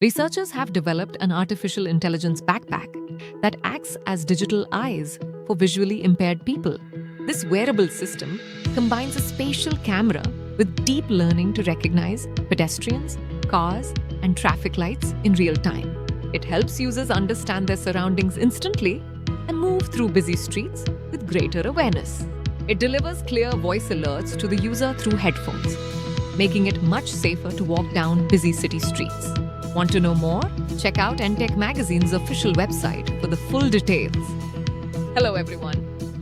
Researchers have developed an artificial intelligence backpack that acts as digital eyes for visually impaired people. This wearable system combines a spatial camera with deep learning to recognize pedestrians, cars, and traffic lights in real time. It helps users understand their surroundings instantly and move through busy streets with greater awareness. It delivers clear voice alerts to the user through headphones, making it much safer to walk down busy city streets. Want to know more? Check out ENTECH magazine's official website for the full details. Hello everyone,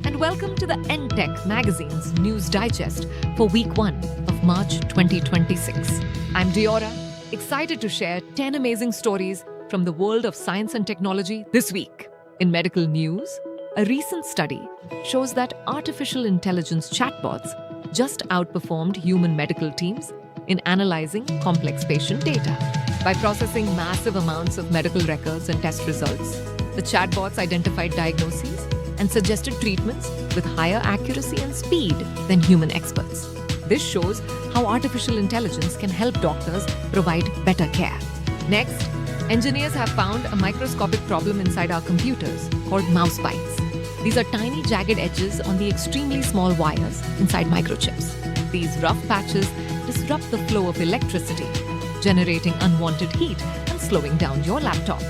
and welcome to the ENTECH magazine's news digest for week 1 of March 2026. I'm Diora, excited to share 10 amazing stories from the world of science and technology this week. In medical news, a recent study shows that artificial intelligence chatbots just outperformed human medical teams in analyzing complex patient data. By processing massive amounts of medical records and test results, the chatbots identified diagnoses and suggested treatments with higher accuracy and speed than human experts. This shows how artificial intelligence can help doctors provide better care. Next, engineers have found a microscopic problem inside our computers called mouse bites. These are tiny jagged edges on the extremely small wires inside microchips. These rough patches disrupt the flow of electricity, generating unwanted heat and slowing down your laptop.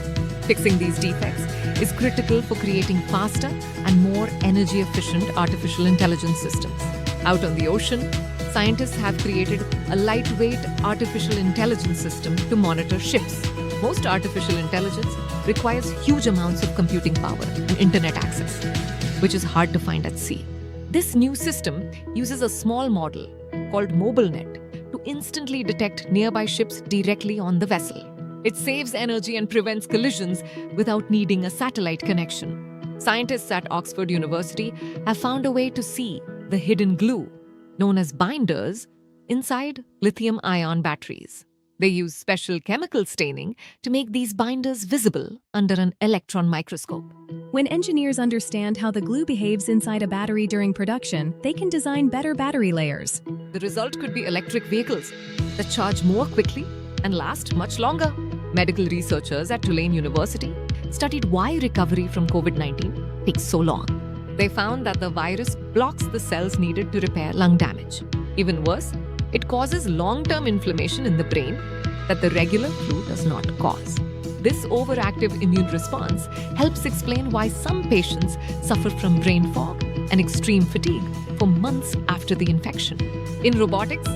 Fixing these defects is critical for creating faster and more energy-efficient artificial intelligence systems. Out on the ocean, scientists have created a lightweight artificial intelligence system to monitor ships. Most artificial intelligence requires huge amounts of computing power and internet access, which is hard to find at sea. This new system uses a small model called MobileNet to instantly detect nearby ships directly on the vessel. It saves energy and prevents collisions without needing a satellite connection. Scientists at Oxford University have found a way to see the hidden glue, known as binders, inside lithium-ion batteries. They use special chemical staining to make these binders visible under an electron microscope. When engineers understand how the glue behaves inside a battery during production, they can design better battery layers. The result could be electric vehicles that charge more quickly and last much longer. Medical researchers at Tulane University studied why recovery from COVID-19 takes so long. They found that the virus blocks the cells needed to repair lung damage. Even worse, it causes long-term inflammation in the brain that the regular flu does not cause. This overactive immune response helps explain why some patients suffer from brain fog and extreme fatigue for months after the infection. In robotics,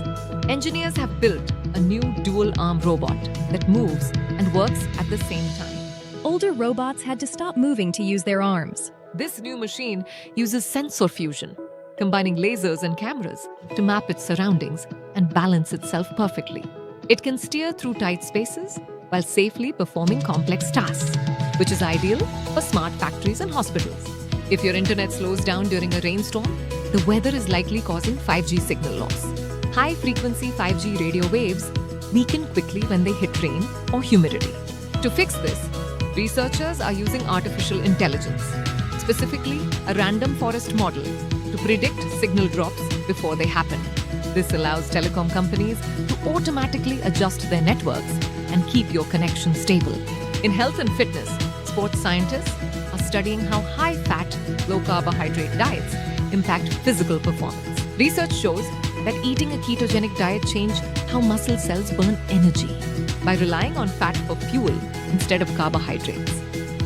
engineers have built a new dual-arm robot that moves and works at the same time. Older robots had to stop moving to use their arms. This new machine uses sensor fusion, combining lasers and cameras to map its surroundings and balance itself perfectly. It can steer through tight spaces while safely performing complex tasks, which is ideal for smart factories and hospitals. If your internet slows down during a rainstorm, the weather is likely causing 5G signal loss. High-frequency 5G radio waves weaken quickly when they hit rain or humidity. To fix this, researchers are using artificial intelligence, specifically a random forest model, to predict signal drops before they happen. This allows telecom companies to automatically adjust their networks and keep your connection stable. In health and fitness, sports scientists are studying how high-fat, low-carbohydrate diets impact physical performance. Research shows that eating a ketogenic diet changes how muscle cells burn energy. By relying on fat for fuel instead of carbohydrates,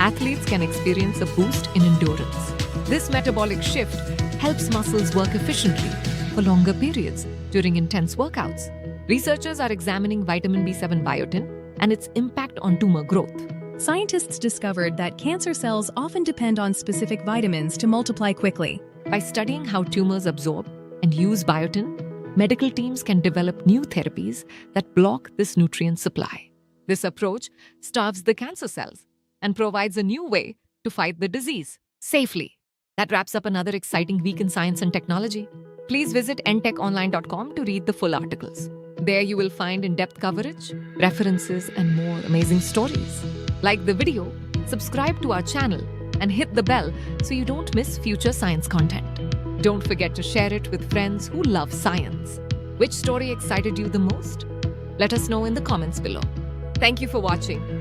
athletes can experience a boost in endurance. This metabolic shift helps muscles work efficiently for longer periods during intense workouts. Researchers are examining vitamin B7 biotin and its impact on tumor growth. Scientists discovered that cancer cells often depend on specific vitamins to multiply quickly. By studying how tumors absorb and use biotin, medical teams can develop new therapies that block this nutrient supply. This approach starves the cancer cells and provides a new way to fight the disease safely. That wraps up another exciting week in science and technology. Please visit entechonline.com to read the full articles. There you will find in-depth coverage, references, and more amazing stories. Like the video, subscribe to our channel, and hit the bell so you don't miss future science content. Don't forget to share it with friends who love science. Which story excited you the most? Let us know in the comments below. Thank you for watching.